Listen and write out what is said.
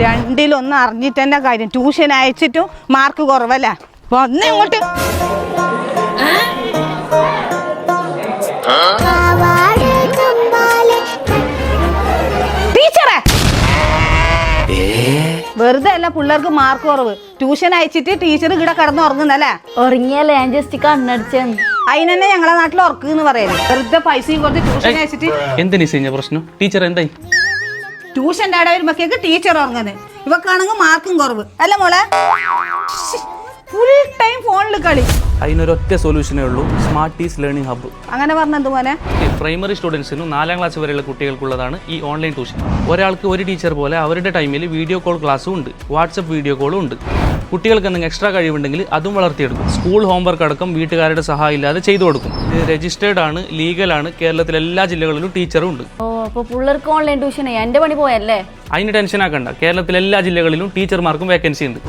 രണ്ടിലൊന്നും അറിഞ്ഞിട്ട് തന്നെ കാര്യം. ട്യൂഷൻ അയച്ചിട്ടും മാർക്ക് കുറവല്ല. വന്നേ ഇങ്ങോട്ട്. ടീച്ചറെ വെറുതെ അല്ല പിള്ളേർക്ക് മാർക്ക് കുറവ്. ട്യൂഷൻ അയച്ചിട്ട് ടീച്ചർ ഇവിടെ കിടന്ന് ഉറങ്ങുന്നല്ലേ? ഉറങ്ങിയല്ലേ, ഞാൻ ജസ്റ്റ് കണ്ണടിച്ചെന്ന്. അതിനെന്നെ ഞങ്ങളെ നാട്ടിൽ ഉറക്കുന്ന് പറയുന്നത്. വെറുതെ പൈസയും കൊടുത്ത് ട്യൂഷൻ അയച്ചിട്ട് എന്തിനാ പ്രശ്നം? ടീച്ചർ എന്തായി? ട്യൂഷൻ്റെ ഇട വരുമ്പോഴേക്ക് ടീച്ചർ ഉറങ്ങുന്നത്. ഇവക്കാണെങ്കിൽ മാർക്കും കുറവ് അല്ല മോളെ? ഫുൾ ടൈം ഫോണിൽ കളി. അതിനൊരൊറ്റ സൊല്യൂഷനേ ഉള്ളൂ, സ്മാർട്ട് ഈസ് ലേണിംഗ് ഹബ്ബ്. അങ്ങനെ പറഞ്ഞത് പോലെ പ്രൈമറി സ്റ്റുഡൻസിനും 4ാം ക്ലാസ് വരെയുള്ള കുട്ടികൾക്കുള്ളതാണ് ഈ ഓൺലൈൻ ട്യൂഷൻ. ഒരാൾക്ക് ഒരു ടീച്ചർ പോലെ അവരുടെ ടൈമിൽ വീഡിയോ കോൾ ക്ലാസ്സും ഉണ്ട്, വാട്സപ്പ് വീഡിയോ കോളും ഉണ്ട്. കുട്ടികൾക്ക് എന്തെങ്കിലും എക്സ്ട്രാ കഴിവുണ്ടെങ്കിൽ അതും വളർത്തിയെടുക്കും. സ്കൂൾ ഹോംവർക്ക് അടക്കം വീട്ടുകാരുടെ സഹായം ഇല്ലാതെ ചെയ്തു കൊടുക്കും. ഇത് രജിസ്റ്റേർഡ് ആണ്, ലീഗലാണ്. കേരളത്തിലെ എല്ലാ ജില്ലകളിലും ടീച്ചറും ഉണ്ട്. ഓ, അപ്പൊ പിള്ളേർക്ക് ഓൺലൈൻ ട്യൂഷൻ എന്റെ പണി പോയല്ലേ? അതിന് ടെൻഷൻ ആക്കണ്ട, കേരളത്തിലെ എല്ലാ ജില്ലകളിലും ടീച്ചർമാർക്കും വേക്കൻസി ഉണ്ട്.